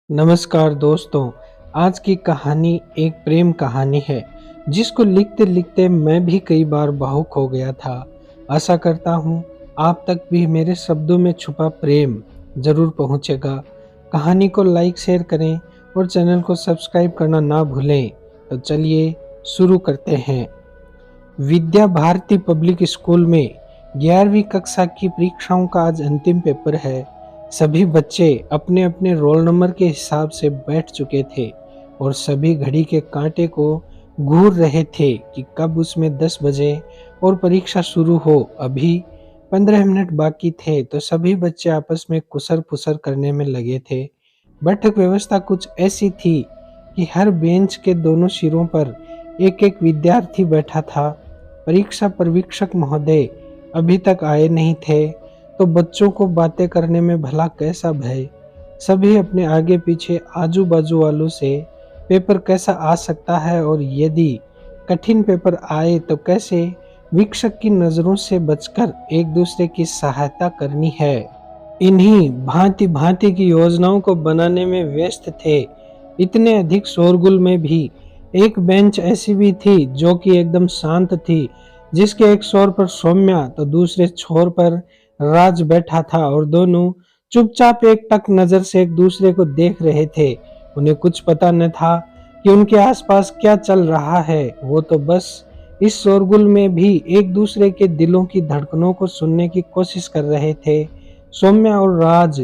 नमस्कार दोस्तों। आज की कहानी एक प्रेम कहानी है जिसको लिखते लिखते मैं भी कई बार भावुक हो गया था। आशा करता हूँ आप तक भी मेरे शब्दों में छुपा प्रेम जरूर पहुँचेगा। कहानी को लाइक शेयर करें और चैनल को सब्सक्राइब करना ना भूलें। तो चलिए शुरू करते हैं। विद्या भारती पब्लिक स्कूल में 11वीं कक्षा की परीक्षाओं का आज अंतिम पेपर है। सभी बच्चे अपने अपने रोल नंबर के हिसाब से बैठ चुके थे और सभी घड़ी के कांटे को घूर रहे थे कि कब उसमें 10 बजे और परीक्षा शुरू हो। अभी 15 मिनट बाकी थे तो सभी बच्चे आपस में कुसर फुसर करने में लगे थे। बैठक व्यवस्था कुछ ऐसी थी कि हर बेंच के दोनों सिरों पर एक एक विद्यार्थी बैठा था। परीक्षा पर्यवेक्षक महोदय अभी तक आए नहीं थे तो बच्चों को बातें करने में भला कैसा भय। सभी अपने आगे पीछे आजू बाजू वालों से पेपर कैसा आ सकता है और यदि कठिन पेपर आए तो कैसे वीक्षक की नजरों से बचकर एक दूसरे की सहायता करनी है। इन्हीं भांति भांति की योजनाओं को बनाने में व्यस्त थे। इतने अधिक शोरगुल में भी एक बेंच ऐसी भी थी जो कि एकदम शांत थी, जिसके एक छोर पर सौम्या तो दूसरे छोर पर राज बैठा था और दोनों चुपचाप एक टक नजर से एक दूसरे को देख रहे थे। उन्हें कुछ पता न था कि उनके आसपास क्या चल रहा है। वो तो बस इस शोरगुल में भी एक दूसरे के दिलों की धड़कनों को सुनने की कोशिश कर रहे थे। सौम्या और राज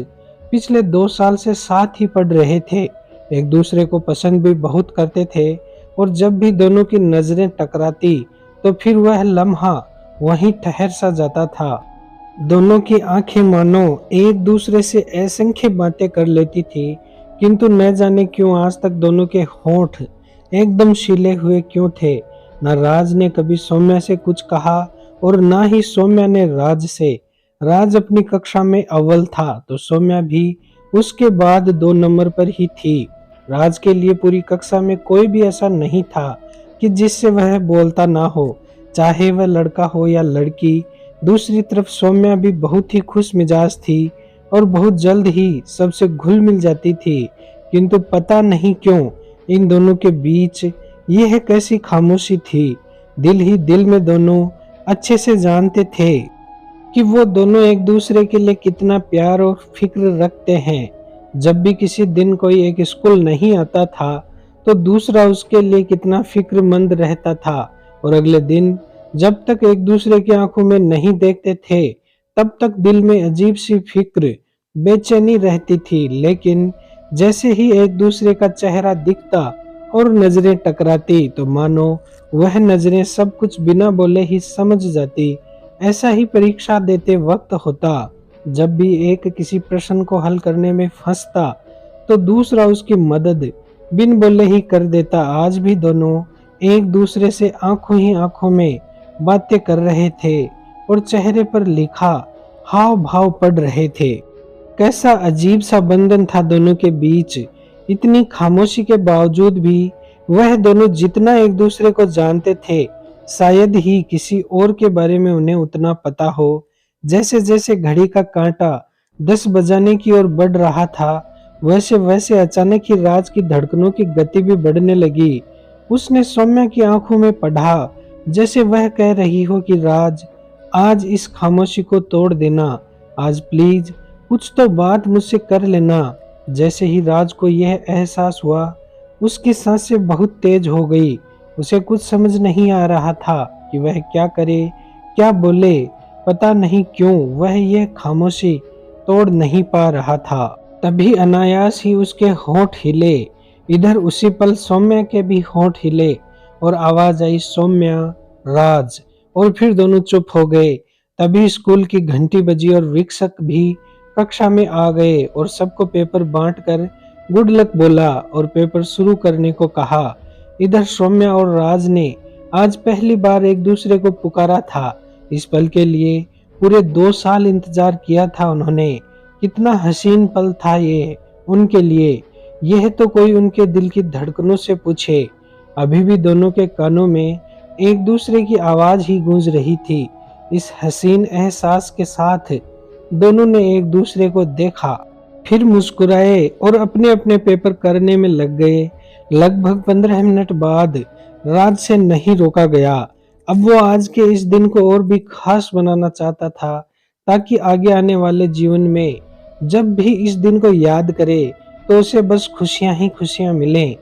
पिछले 2 साल से साथ ही पढ़ रहे थे, एक दूसरे को पसंद भी बहुत करते थे और जब भी दोनों की नजरें टकराती तो फिर वह लम्हा वहीं ठहर सा जाता था। दोनों की आंखें मानो एक दूसरे से असंख्य बातें कर लेती थी, किंतु न जाने क्यों आज तक दोनों के होंठ एकदम शिले हुए क्यों थे। न राज ने कभी सौम्या से कुछ कहा और ना ही सौम्या ने राज से। राज अपनी कक्षा में अव्वल था तो सौम्या भी उसके बाद 2 नंबर पर ही थी। राज के लिए पूरी कक्षा में कोई भी ऐसा नहीं था कि जिससे वह बोलता ना हो, चाहे वह लड़का हो या लड़की। दूसरी तरफ सौम्या भी बहुत ही खुश मिजाज थी और बहुत जल्द ही सबसे घुल मिल जाती थी, किंतु पता नहीं क्यों इन दोनों के बीच यह कैसी खामोशी थी। दिल ही दिल में दोनों अच्छे से जानते थे कि वो दोनों एक दूसरे के लिए कितना प्यार और फिक्र रखते हैं। जब भी किसी दिन कोई एक स्कूल नहीं आता था तो दूसरा उसके लिए कितना फिक्रमंद रहता था और अगले दिन जब तक एक दूसरे की आंखों में नहीं देखते थे तब तक दिल में अजीब सी फिक्र बेचैनी रहती थी। लेकिन जैसे ही एक दूसरे का चेहरा दिखता और नजरें टकराती तो मानो वह नजरें सब कुछ बिना बोले ही समझ जाती। ऐसा ही परीक्षा देते वक्त होता। जब भी एक किसी प्रश्न को हल करने में फंसता तो दूसरा उसकी मदद बिन बोले ही कर देता। आज भी दोनों एक दूसरे से आंखों ही आंखों में बातें कर रहे थे और चेहरे पर लिखा हाव भाव पढ़ रहे थे। कैसा अजीब सा बंधन था दोनों के बीच। इतनी खामोशी के बावजूद भी वह दोनों जितना एक दूसरे को जानते थे, शायद ही किसी और के बारे में उन्हें उतना पता हो। जैसे जैसे घड़ी का कांटा 10 बजाने की ओर बढ़ रहा था, वैसे वैसे अचानक ही राज की धड़कनों की गति भी बढ़ने लगी। उसने सौम्या की आंखों में पढ़ा, जैसे वह कह रही हो कि राज, आज इस खामोशी को तोड़ देना, आज प्लीज कुछ तो बात मुझसे कर लेना। जैसे ही राज को यह एहसास हुआ, उसकी सांसें बहुत तेज हो गई। उसे कुछ समझ नहीं आ रहा था कि वह क्या करे, क्या बोले। पता नहीं क्यों वह यह खामोशी तोड़ नहीं पा रहा था। तभी अनायास ही उसके होंठ हिले। इधर उसी पल सौम्या के भी होंठ हिले और आवाज आई, सौम्या, राज, और फिर दोनों चुप हो गए। तभी स्कूल की घंटी बजी और शिक्षक भी कक्षा में आ गए और सबको पेपर बांटकर गुड लक बोला और पेपर शुरू करने को कहा। इधर सौम्या और राज ने आज पहली बार एक दूसरे को पुकारा था। इस पल के लिए पूरे 2 साल इंतजार किया था उन्होंने। कितना हसीन पल था ये उनके लिए। यह तो कोई उनके दिल की धड़कनों से पूछे। अभी भी दोनों के कानों में एक दूसरे की आवाज ही गूंज रही थी। इस हसीन एहसास के साथ दोनों ने एक दूसरे को देखा। फिर मुस्कुराए और अपने अपने पेपर करने में लग गए। लगभग 15 मिनट बाद राज से नहीं रोका गया। अब वो आज के इस दिन को और भी खास बनाना चाहता था, ताकि आगे आने वाले जीवन में जब भी इस दिन को याद करे तो उसे बस खुशियां ही खुशियां मिलें।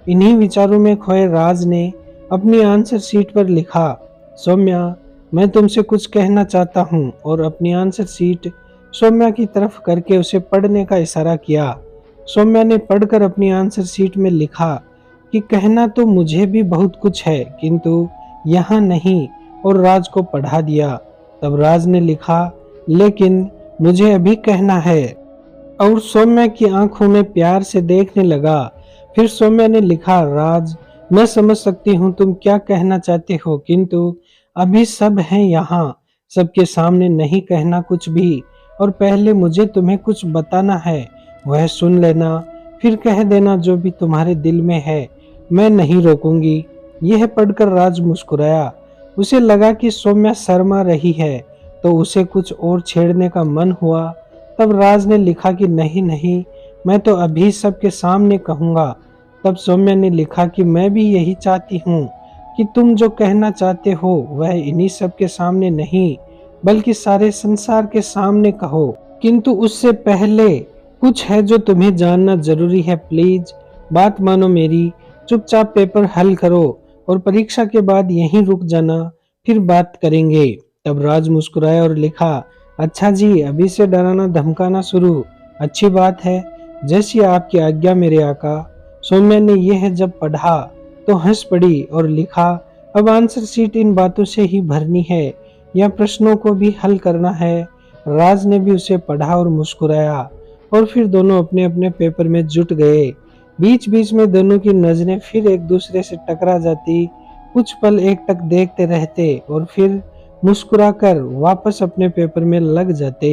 इन्हीं विचारों में खोए राज ने अपनी आंसर शीट पर लिखा, सौम्या, मैं तुमसे कुछ कहना चाहता हूँ, और अपनी आंसर शीट सौम्या की तरफ करके उसे पढ़ने का इशारा किया। सौम्या ने पढ़कर अपनी आंसर शीट में लिखा कि कहना तो मुझे भी बहुत कुछ है, किंतु यहाँ नहीं, और राज को पढ़ा दिया। तब राज ने लिखा, लेकिन मुझे अभी कहना है, और सौम्या की आंखों में प्यार से देखने लगा। फिर सौम्या ने लिखा, राज, मैं समझ सकती हूँ तुम क्या कहना चाहते हो, किंतु अभी सब हैं यहाँ, सबके सामने नहीं कहना कुछ भी, और पहले मुझे तुम्हें कुछ बताना है, वह सुन लेना, फिर कह देना जो भी तुम्हारे दिल में है, मैं नहीं रोकूंगी। यह पढ़कर राज मुस्कुराया। उसे लगा कि सौम्या शर्मा रही है, तो उसे कुछ और छेड़ने का मन हुआ। तब राज ने लिखा कि नहीं नहीं, मैं तो अभी सबके सामने कहूँगा। तब सौम्या ने लिखा कि मैं भी यही चाहती हूँ कि तुम जो कहना चाहते हो वह इन्हीं सबके सामने नहीं, बल्कि सारे संसार के सामने कहो। किंतु उससे पहले कुछ है जो तुम्हें जानना जरूरी है। प्लीज बात मानो मेरी, चुपचाप पेपर हल करो और परीक्षा के बाद यहीं रुक जाना, फिर बात करेंगे। तब राज मुस्कुराया और लिखा, अच्छा जी, अभी से डराना धमकाना शुरू, अच्छी बात है, जैसी आपकी आज्ञा मेरे आका। सौम्या ने यह जब पढ़ा तो हंस पड़ी और लिखा, अब आंसर शीट इन बातों से ही भरनी है या प्रश्नों को भी हल करना है। राज ने भी उसे पढ़ा और मुस्कुराया, और फिर दोनों अपने अपने पेपर में जुट गए। बीच बीच में दोनों की नजरें फिर एक दूसरे से टकरा जाती। कुछ पल एकटक देखते रहते और फिर मुस्कुराकर वापस अपने पेपर में लग जाते।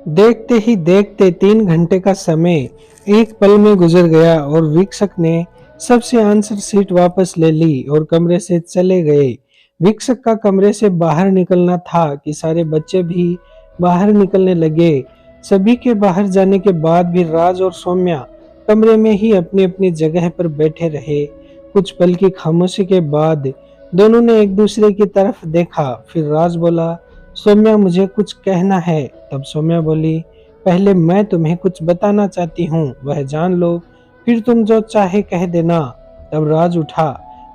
देखते ही देखते 3 घंटे का समय एक पल में गुजर गया और वीक्षक ने सबसे आंसर शीट वापस ले ली और कमरे से चले गए। वीक्षक का कमरे से बाहर निकलना था कि सारे बच्चे भी बाहर निकलने लगे। सभी के बाहर जाने के बाद भी राज और सौम्या कमरे में ही अपनी अपनी जगह पर बैठे रहे। कुछ पल की खामोशी के बाद दोनों ने एक दूसरे की तरफ देखा। फिर राज बोला, सौम्या, मुझे कुछ कहना है। तब सौम्या बोली, पहले मैं तुम्हें कुछ बताना चाहती हूँ, वह जान लो, फिर तुम जो चाहे कह देना। तब राज उठा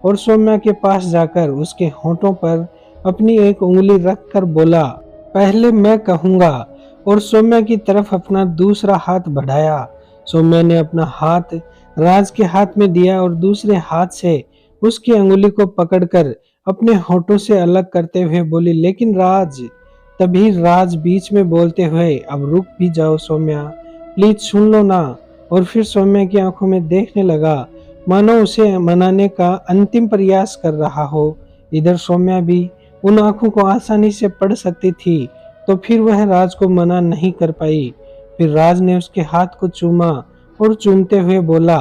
और सौम्या के पास जाकर उसके होठों पर अपनी एक उंगली रखकर बोला, पहले मैं कहूँगा, और सौम्या की तरफ अपना दूसरा हाथ बढ़ाया। सौम्या ने अपना हाथ राज के हाथ में दिया और दूसरे हाथ से उसकी अंगुली को पकड़कर अपने होठों से अलग करते हुए बोली, लेकिन राज। तभी राज बीच में बोलते हुए, अब रुक भी जाओ सौम्या, प्लीज सुन लो ना। और फिर सौम्या की आंखों में देखने लगा, मानो उसे मनाने का अंतिम प्रयास कर रहा हो। इधर सौम्या भी उन आंखों को आसानी से पढ़ सकती थी, तो फिर वह राज को मना नहीं कर पाई। फिर राज ने उसके हाथ को चूमा और चूमते हुए बोला,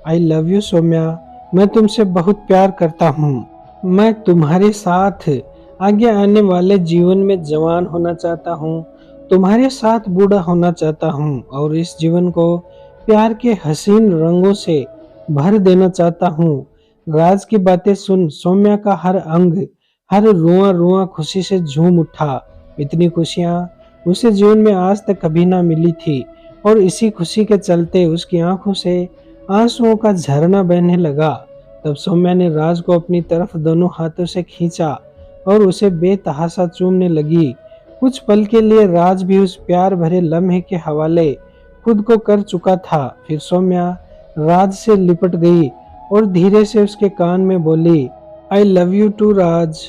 आई लव यू सौम्या, मैं तुमसे बहुत प्यार करता हूँ। मैं तुम्हारे साथ आगे आने वाले जीवन में जवान होना चाहता हूँ, तुम्हारे साथ बूढ़ा होना चाहता हूँ, और इस जीवन को प्यार के हसीन रंगों से भर देना चाहता हूँ। राज की बातें सुन सौम्या का हर अंग, हर रुआ रुआ खुशी से झूम उठा। इतनी खुशियाँ उसे जीवन में आज तक कभी ना मिली थी, और इसी खुशी के चलते उसकी आंखों से आंसुओं का झरना बहने लगा। तब सौम्या ने राज को अपनी तरफ दोनों हाथों से खींचा और उसे बेतहाशा चूमने लगी। कुछ पल के लिए राज भी उस प्यार भरे लम्हे के हवाले खुद को कर चुका था। फिर सौम्या राज से लिपट गई और धीरे से उसके कान में बोली, आई लव यू टू राज,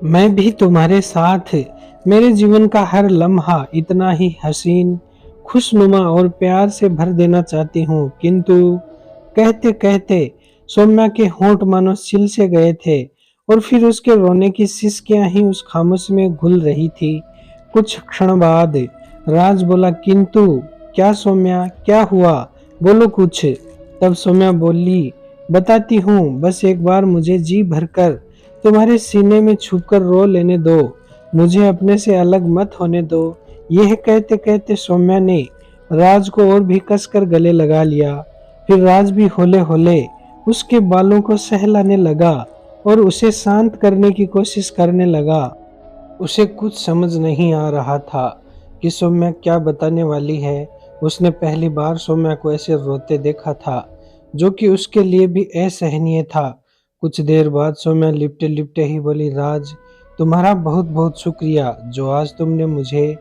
मैं भी तुम्हारे साथ मेरे जीवन का हर लम्हा इतना ही हसीन, खुशनुमा और प्यार से भर देना चाहती हूँ। किंतु कहते कहते सौम्या के होंठ मानो सिल से गए थे, और फिर उसके रोने की सिसकियां ही उस खामोशी में घुल रही थी। कुछ क्षण बाद राज बोला, किंतु क्या सौम्या, क्या हुआ, बोलो कुछ। तब सौम्या बोली, बताती हूँ, बस एक बार मुझे जी भरकर तुम्हारे सीने में छुपकर रो लेने दो, मुझे अपने से अलग मत होने दो। यह कहते कहते सौम्या ने राज को और भी कसकर गले लगा लिया। फिर राज भी होले होले उसके बालों को सहलाने लगा और उसे शांत करने की कोशिश करने लगा। उसे कुछ समझ नहीं आ रहा था कि सौम्या क्या बताने वाली है। उसने पहली बार सौम्या को ऐसे रोते देखा था, जो कि उसके लिए भी असहनीय था। कुछ देर बाद सौम्या लिपटे लिपटे ही बोली, राज, तुम्हारा बहुत बहुत शुक्रिया जो आज तुमने मुझे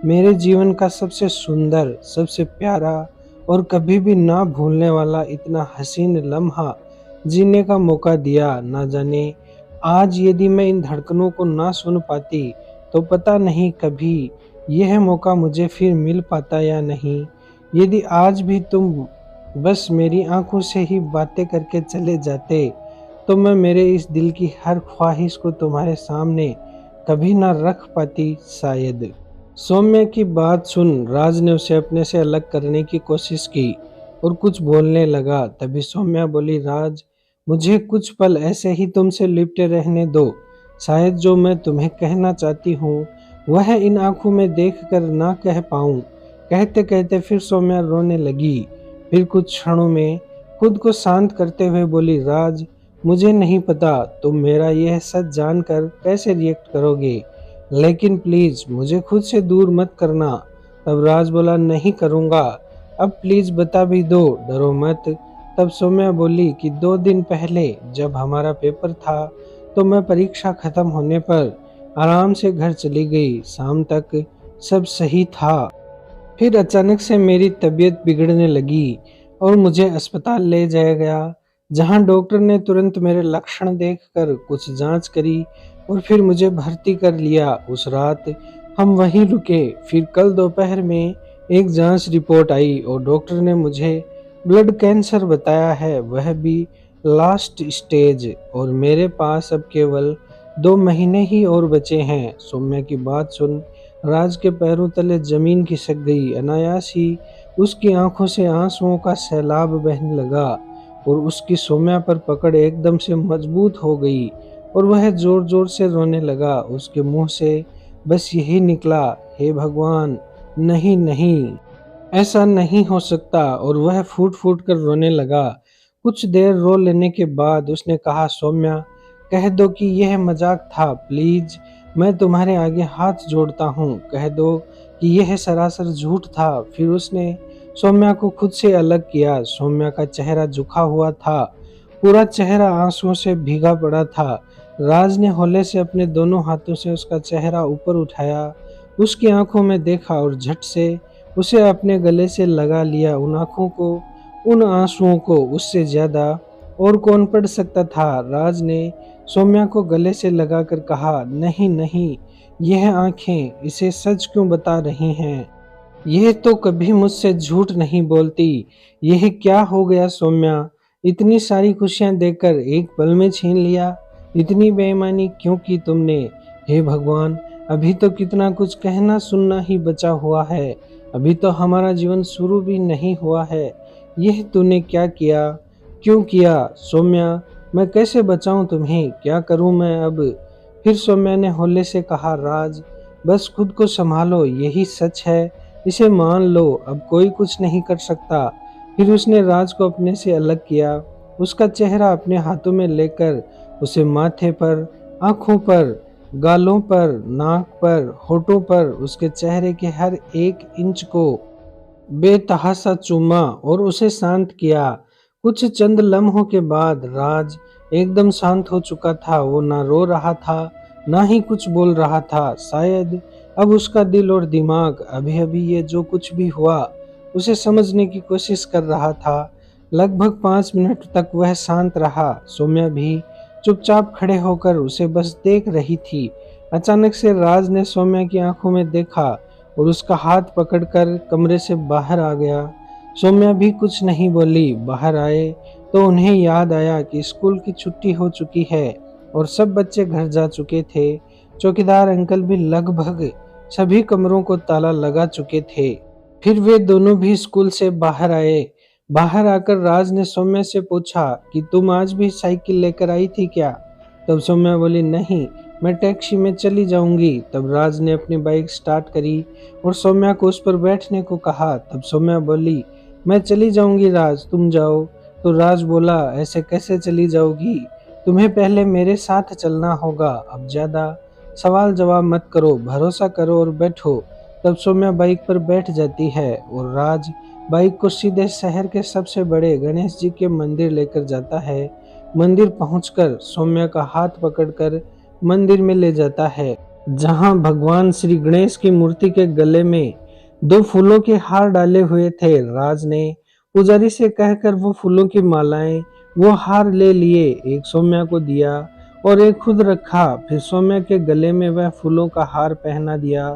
मेरे जीवन का सबसे सुंदर, सबसे प्यारा और कभी भी ना भूलने वाला इतना हसीन लम्हा जीने का मौका दिया। ना जाने आज यदि मैं इन धड़कनों को ना सुन पाती तो पता नहीं कभी यह मौका मुझे फिर मिल पाता या नहीं। यदि आज भी तुम बस मेरी आंखों से ही बातें करके चले जाते तो मैं मेरे इस दिल की हर ख्वाहिश को तुम्हारे सामने कभी ना रख पाती शायद। सौम्या की बात सुन राज ने उसे अपने से अलग करने की कोशिश की और कुछ बोलने लगा। तभी सौम्या बोली, राज, मुझे कुछ पल ऐसे ही तुमसे लिपटे रहने दो। शायद जो मैं तुम्हें कहना चाहती हूँ वह इन आंखों में देखकर ना कह पाऊँ। कहते कहते फिर सौम्या रोने लगी। फिर कुछ क्षणों में खुद को शांत करते हुए बोली, राज, मुझे नहीं पता तुम मेरा यह सच जानकर कैसे रिएक्ट करोगे, लेकिन प्लीज मुझे खुद से दूर मत करना। तब राज बोला, नहीं करूँगा, अब प्लीज बता भी दो, डरो मत। तब सौम्या बोली कि 2 दिन पहले जब हमारा पेपर था तो मैं परीक्षा खत्म होने पर आराम से घर चली गई। शाम तक सब सही था। फिर अचानक से मेरी तबीयत बिगड़ने लगी और मुझे अस्पताल ले जाया गया, जहां डॉक्टर ने तुरंत मेरे लक्षण देखकर कुछ जांच करी और फिर मुझे भर्ती कर लिया। उस रात हम वहीं रुके। फिर कल दोपहर में एक जांच रिपोर्ट आई और डॉक्टर ने मुझे ब्लड कैंसर बताया है, वह भी लास्ट स्टेज, और मेरे पास अब केवल 2 महीने ही और बचे हैं। सौम्या की बात सुन राज के पैरों तले जमीन खिसक गई। अनायास ही उसकी आंखों से आंसुओं का सैलाब बहने लगा और उसकी सौम्या पर पकड़ एकदम से मजबूत हो गई और वह जोर जोर से रोने लगा। उसके मुंह से बस यही निकला, हे भगवान, नहीं नहीं, ऐसा नहीं हो सकता, और वह फूट फूट कर रोने लगा। कुछ देर रो लेने के बाद उसने कहा, सौम्या, कह दो कि यह मजाक था प्लीज, मैं तुम्हारे आगे हाथ जोड़ता हूँ, कह दो कि यह सरासर झूठ था। फिर उसने सौम्या को खुद से अलग किया। सौम्या का चेहरा झुका हुआ था, पूरा चेहरा आंसुओं से भीगा पड़ा था। राज ने हौले से अपने दोनों हाथों से उसका चेहरा ऊपर उठाया, उसकी आंखों में देखा और झट से उसे अपने गले से लगा लिया। उन आंखों को, उन आंसुओं को उससे ज्यादा और कौन पढ़ सकता था। राज ने सौम्या को गले से लगाकर कहा, नहीं नहीं, यह आंखें इसे सच क्यों बता रही हैं? यह तो कभी मुझसे झूठ नहीं बोलती। यह क्या हो गया सौम्या? इतनी सारी खुशियां देकर एक पल में छीन लिया। इतनी बेईमानी क्यों की तुमने? हे भगवान, अभी तो कितना कुछ कहना सुनना ही बचा हुआ है। अभी तो हमारा जीवन शुरू भी नहीं हुआ है। यह तूने क्या किया? क्यों किया? सौम्या, मैं कैसे बचाऊं तुम्हें? क्या करूं मैं अब? फिर सौम्या ने हौले से कहा, राज, बस खुद को संभालो, यही सच है, इसे मान लो, अब कोई कुछ नहीं कर सकता। फिर उसने राज को अपने से अलग किया, उसका चेहरा अपने हाथों में लेकर उसे माथे पर, आंखों पर, गालों पर, नाक पर, होठों पर, उसके चेहरे के हर एक इंच को बेतहाशा चूमा और उसे शांत किया। कुछ चंद लम्हों के बाद राज एकदम शांत हो चुका था। वो ना रो रहा था, ना ही कुछ बोल रहा था। शायद अब उसका दिल और दिमाग अभी अभी ये जो कुछ भी हुआ उसे समझने की कोशिश कर रहा था। लगभग 5 मिनट तक वह शांत रहा। सौम्या भी चुपचाप खड़े होकर उसे बस देख रही थी। अचानक से राज ने सौम्या की आंखों में देखा और उसका हाथ पकड़कर कमरे से बाहर आ गया। सौम्या भी कुछ नहीं बोली। बाहर आए तो उन्हें याद आया कि स्कूल की छुट्टी हो चुकी है और सब बच्चे घर जा चुके थे। चौकीदार अंकल भी लगभग सभी कमरों को ताला लगा चुके थे। फिर वे दोनों भी स्कूल से बाहर आए। बाहर आकर राज ने सौम्या से पूछा कि तुम आज भी साइकिल लेकर आई थी क्या? तब सौम्या बोली, नहीं, मैं टैक्सी में चली जाऊंगी। तब राज ने अपनी बाइक स्टार्ट करी और सौम्या को उस पर बैठने को कहा। तब सौम्या बोली, मैं चली जाऊंगी राज, तुम जाओ। तो राज बोला, ऐसे कैसे चली जाओगी, तुम्हें पहले मेरे साथ चलना होगा। अब ज्यादा सवाल जवाब मत करो, भरोसा करो और बैठो। तब सौम्या बाइक पर बैठ जाती है और राज बाइक को सीधे शहर के सबसे बड़े गणेश जी के मंदिर लेकर जाता है। मंदिर पहुंचकर सौम्या का हाथ पकड़कर मंदिर में ले जाता है, जहां भगवान श्री गणेश की मूर्ति के गले में 2 फूलों के हार डाले हुए थे। राज ने पुजारी से कहकर वो फूलों की मालाएं, वो हार ले लिए। एक सौम्या को दिया और एक खुद रखा। फिर सौम्या के गले में वह फूलों का हार पहना दिया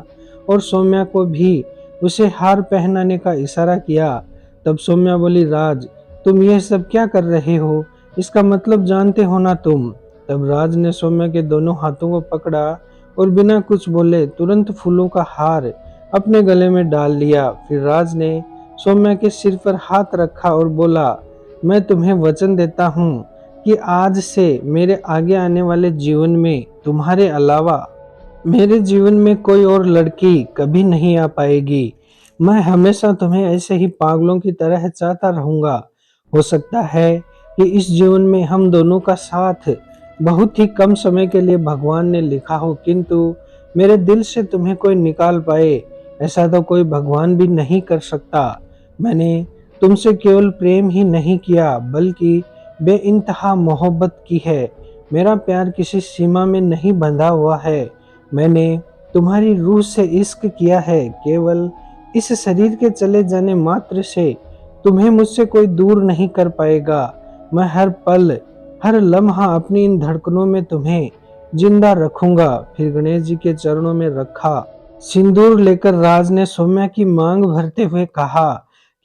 और सौम्या को भी उसे हार पहनाने का इशारा किया। तब सौम्या बोली, राज तुम यह सब क्या कर रहे हो, इसका मतलब जानते हो ना तुम। तब राज ने सौम्या के दोनों हाथों को पकड़ा और बिना कुछ बोले तुरंत फूलों का हार अपने गले में डाल लिया। फिर राज ने सौम्या के सिर पर हाथ रखा और बोला, मैं तुम्हें वचन देता हूँ कि आज से मेरे आगे आने वाले जीवन में तुम्हारे अलावा मेरे जीवन में कोई और लड़की कभी नहीं आ पाएगी। मैं हमेशा तुम्हें ऐसे ही पागलों की तरह चाहता रहूंगा। हो सकता है कि इस जीवन में हम दोनों का साथ बहुत ही कम समय के लिए भगवान ने लिखा हो, किंतु मेरे दिल से तुम्हें कोई निकाल पाए, ऐसा तो कोई भगवान भी नहीं कर सकता। मैंने तुमसे केवल प्रेम ही नहीं किया बल्कि बेइंतहा मोहब्बत की है। मेरा प्यार किसी सीमा में नहीं बंधा हुआ है। मैंने तुम्हारी रूह से इश्क किया है। केवल इस शरीर के चले जाने मात्र से तुम्हें मुझसे कोई दूर नहीं कर पाएगा। मैं हर पल हर लम्हा अपनी इन धड़कनों में तुम्हें जिंदा रखूंगा। फिर गणेश जी के चरणों में रखा सिंदूर लेकर राज ने सौम्या की मांग भरते हुए कहा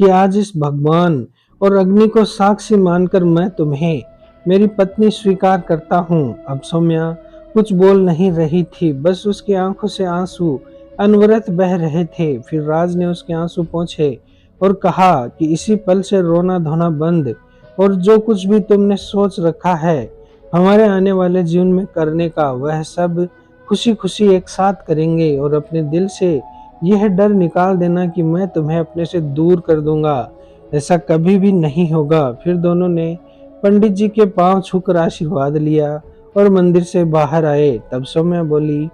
कि आज इस भगवान और अग्नि को साक्षी मानकर मैं तुम्हें मेरी पत्नी स्वीकार करता हूँ। अब सौम्या कुछ बोल नहीं रही थी, बस उसकी आंखों से आंसू अनवरत बह रहे थे। फिर राज ने उसके आंसू पोंछे और कहा कि इसी पल से रोना धोना बंद, और जो कुछ भी तुमने सोच रखा है हमारे आने वाले जीवन में करने का, वह सब खुशी खुशी एक साथ करेंगे। और अपने दिल से यह डर निकाल देना कि मैं तुम्हें अपने से दूर कर दूंगा, ऐसा कभी भी नहीं होगा। फिर दोनों ने पंडित जी के पांव छूकर आशीर्वाद लिया और मंदिर से बाहर आए। तब सौम्या बोली,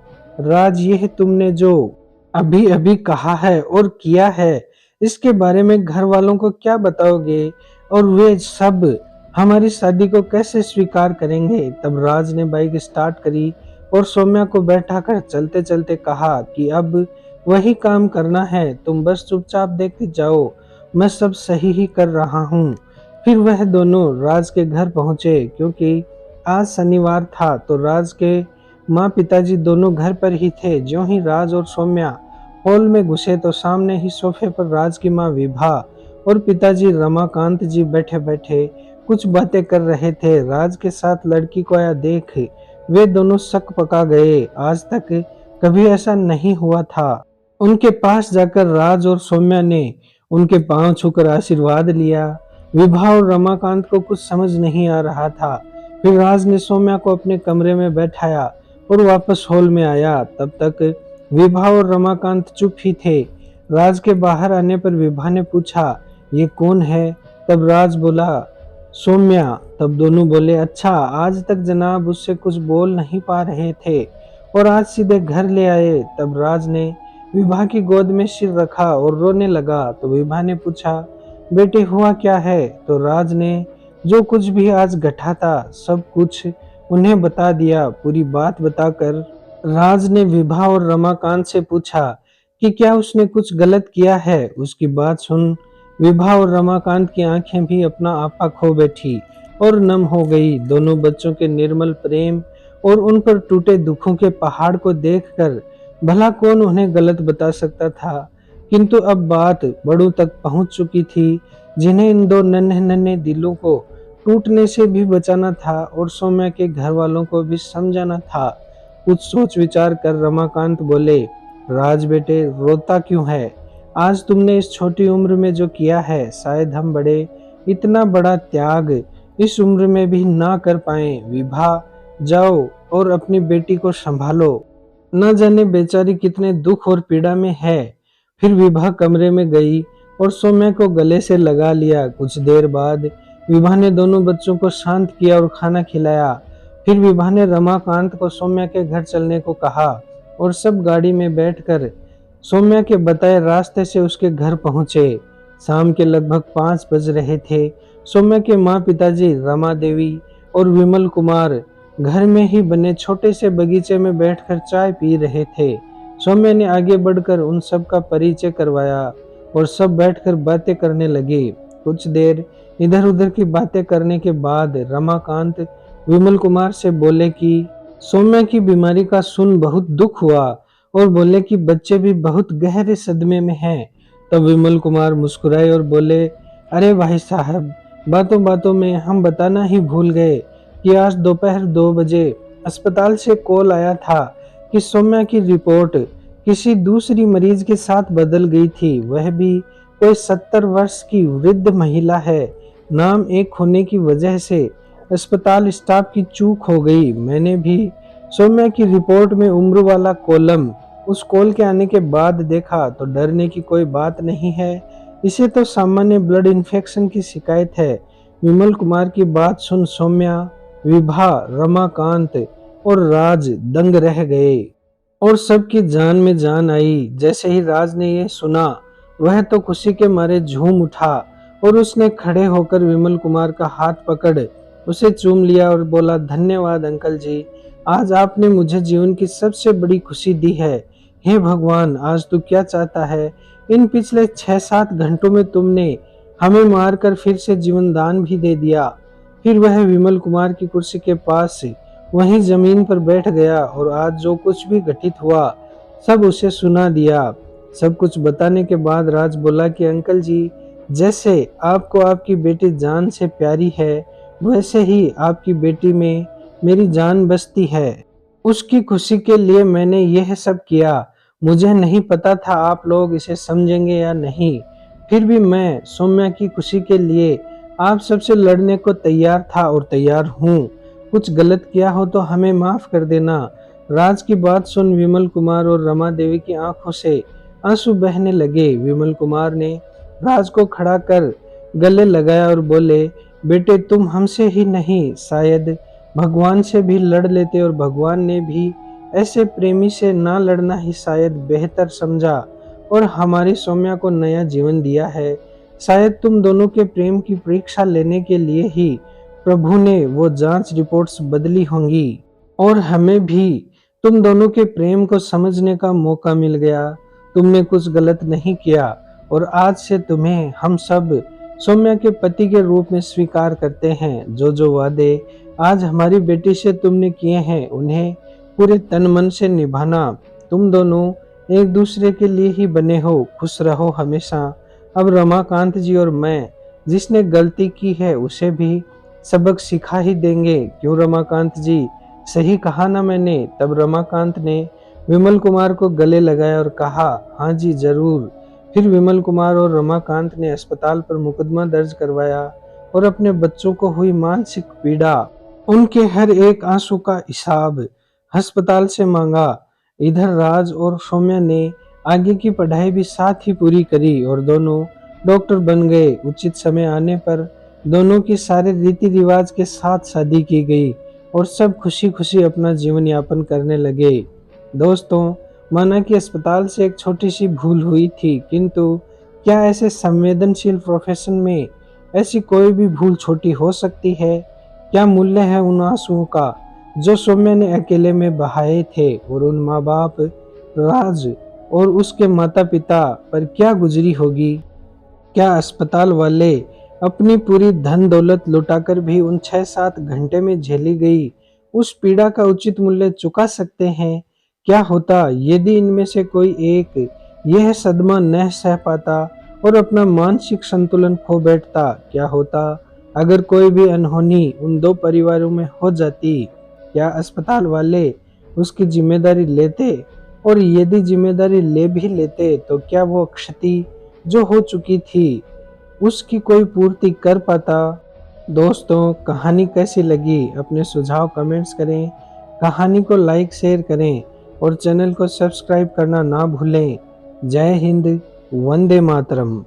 राज यह तुमने जो अभी अभी कहा है और किया है, इसके बारे में घर वालों को क्या बताओगे, और वे सब हमारी शादी को कैसे स्वीकार करेंगे। तब राज ने बाइक स्टार्ट करी और सौम्या को बैठाकर चलते चलते कहा कि अब वही काम करना है, तुम बस चुपचाप देखती जाओ, मैं सब सही ही कर रहा हूँ। फिर वह दोनों राज के घर पहुंचे। क्योंकि आज शनिवार था तो राज के माँ पिताजी दोनों घर पर ही थे। ज्यों ही राज और सौम्या हॉल में घुसे तो सामने ही सोफे पर राज की माँ विभा और पिताजी रमाकांत जी बैठे बैठे कुछ बातें कर रहे थे। राज के साथ लड़की को आया देख वे दोनों शक पका गए। आज तक कभी ऐसा नहीं हुआ था। उनके पास जाकर राज और सौम्या ने उनके पांव छूकर आशीर्वाद लिया। विभा और रमाकांत को कुछ समझ नहीं आ रहा था। फिर राज ने सौम्या को अपने कमरे में बैठाया और वापस हॉल में आया। तब तक विभा और रमाकांत चुप ही थे। राज के बाहर आने पर विभा ने पूछा, ये कौन है। तब राज बोला, सौम्या। तब दोनों बोले, अच्छा, आज तक जनाब उससे कुछ बोल नहीं पा रहे थे और आज सीधे घर ले आए। तब राज ने विभा की गोद में सिर रखा और रोने लगा। तो विभा ने पूछा, बेटे हुआ क्या है। तो राज ने जो कुछ भी आज घटा था सब कुछ उन्हें बता दिया। पूरी बात बताकर राज ने विभा और रमाकांत से पूछा कि क्या उसने कुछ गलत किया है। उसकी बात सुन विभा और रमाकांत की आंखें भी अपना आपा खो बैठी और नम हो गई। दोनों बच्चों के निर्मल प्रेम और उन पर टूटे दुखों के पहाड़ को देखकर भला कौन उन्हें गलत बता सकता था। किंतु अब बात बड़ों तक पहुंच चुकी थी, जिन्हें इन दो नन्हे नन्हे दिलों को टूटने से भी बचाना था और सौम्या के घर वालों को भी समझाना था। कुछ सोच विचार कर रमाकांत बोले, राज बेटे रोता क्यों है। आज तुमने इस छोटी उम्र में जो किया है, शायद हम बड़े इतना बड़ा त्याग इस उम्र में भी ना कर पाए। विभा, जाओ और अपनी बेटी को संभालो। न जाने बेचारी कितने दुख और पीड़ा में है। फिर विभा कमरे में गई और सौम्या को गले से लगा लिया। कुछ देर बाद विभा ने दोनों बच्चों को शांत किया और खाना खिलाया। फिर विभा ने रमाकांत को सौम्या के घर चलने को कहा और सब गाड़ी में बैठकर सौम्या के बताए रास्ते से उसके घर पहुंचे। शाम के लगभग 5 बज रहे थे। सौम्या के माँ पिताजी रमा देवी और विमल कुमार घर में ही बने छोटे से बगीचे में बैठकर चाय पी रहे थे। सौम्या ने आगे बढ़कर उन सब का परिचय करवाया और सब बैठकर बातें करने लगे। कुछ देर इधर उधर की बातें करने के बाद रमाकांत विमल कुमार से बोले कि सौम्या की बीमारी का सुन बहुत दुख हुआ और बोले कि बच्चे भी बहुत गहरे सदमे में हैं। तब विमल कुमार मुस्कुराए और बोले, अरे भाई साहब, बातों बातों में हम बताना ही भूल गए कि आज दोपहर 2 बजे अस्पताल से कॉल आया था कि सौम्या की रिपोर्ट किसी दूसरी मरीज के साथ बदल गई थी। वह भी कोई 70 वर्ष की वृद्ध महिला है। नाम एक होने की वजह से अस्पताल स्टाफ की चूक हो गई। मैंने भी सौम्या की रिपोर्ट में उम्र वाला कॉलम उस कॉल के आने के बाद देखा तो डरने की कोई बात नहीं है। इसे तो सामान्य ब्लड इन्फेक्शन की शिकायत है। विमल कुमार की बात सुन सौम्या, विभा, रमाकांत और राज दंग रह गए और सबकी जान में जान आई। जैसे ही राज ने यह सुना वह तो खुशी के मारे झूम उठा और उसने खड़े होकर विमल कुमार का हाथ पकड़ उसे चूम लिया और बोला, धन्यवाद अंकल जी, आज आपने मुझे जीवन की सबसे बड़ी खुशी दी है। हे भगवान, आज तू क्या चाहता है? इन पिछले 6-7 घंटों में तुमने हमें मारकर फिर से जीवन दान भी दे दिया। फिर वह विमल कुमार की कुर्सी के पास वहीं जमीन पर बैठ गया और आज जो कुछ भी घटित हुआ सब उसे सुना दिया। सब कुछ बताने के बाद राज बोला कि अंकल जी, जैसे आपको आपकी बेटी जान से प्यारी है, वैसे ही आपकी बेटी में मेरी जान बसती है। उसकी खुशी के लिए मैंने यह सब किया। मुझे नहीं पता था आप लोग इसे समझेंगे या नहीं, फिर भी मैं सौम्या की खुशी के लिए आप सबसे लड़ने को तैयार था और तैयार हूँ। कुछ गलत किया हो तो हमें माफ कर देना। राज की बात सुन विमल कुमार और रमा देवी की आंखों से आंसू बहने लगे। विमल कुमार ने राज को खड़ा कर गले लगाया और बोले, बेटे, तुम हमसे ही नहीं शायद भगवान से भी लड़ लेते और भगवान ने भी ऐसे प्रेमी से ना लड़ना ही शायद बेहतर समझा और हमारी सौम्या को नया जीवन दिया है। शायद तुम दोनों के प्रेम की परीक्षा लेने के लिए ही प्रभु ने वो जांच रिपोर्ट्स बदली होंगी और हमें भी तुम दोनों के प्रेम को समझने का मौका मिल गया। तुमने कुछ गलत नहीं किया और आज से तुम्हें हम सब सौम्या के पति के रूप में स्वीकार करते हैं। जो वादे आज हमारी बेटी से तुमने किए हैं उन्हें पूरे तन मन से निभाना। तुम दोनों एक दूसरे के लिए ही बने हो। खुश रहो हमेशा। अब रमाकांत जी और मैं, जिसने गलती की है उसे भी सबक सिखा ही देंगे। क्यों रमाकांत जी, सही कहा ना मैंने? तब रमाकांत ने विमल कुमार को गले लगाया और कहा, हाँ जी जरूर। फिर विमल कुमार और रमाकांत ने अस्पताल पर मुकदमा दर्ज करवाया और अपने बच्चों को हुई मानसिक पीड़ा, उनके हर एक आंसू का हिसाब अस्पताल से मांगा। इधर राज और सौम्या ने आगे की पढ़ाई भी साथ ही पूरी करी और दोनों डॉक्टर बन गए। उचित समय आने पर दोनों की सारे रीति रिवाज के साथ शादी की गई और सब खुशी खुशी अपना जीवन यापन करने लगे। दोस्तों, माना कि अस्पताल से एक छोटी सी भूल हुई थी, किंतु क्या ऐसे संवेदनशील प्रोफेशन में ऐसी कोई भी भूल छोटी हो सकती है? क्या मूल्य है उन आंसुओं का जो सौम्या ने अकेले में बहाए थे और उन माँ बाप राज और उसके माता पिता पर क्या गुजरी होगी? क्या अस्पताल वाले अपनी पूरी धन दौलत लुटाकर भी उन 6-7 घंटे में झेली गई उस पीड़ा का उचित मूल्य चुका सकते हैं? क्या होता यदि इनमें से कोई एक यह सदमा न सह पाता और अपना मानसिक संतुलन खो बैठता? क्या होता अगर कोई भी अनहोनी उन दो परिवारों में हो जाती? क्या अस्पताल वाले उसकी जिम्मेदारी लेते? और यदि जिम्मेदारी ले भी लेते तो क्या वो क्षति जो हो चुकी थी उसकी कोई पूर्ति कर पाता? दोस्तों, कहानी कैसी लगी? अपने सुझाव कमेंट्स करें। कहानी को लाइक शेयर करें और चैनल को सब्सक्राइब करना ना भूलें। जय हिंद, वंदे मातरम।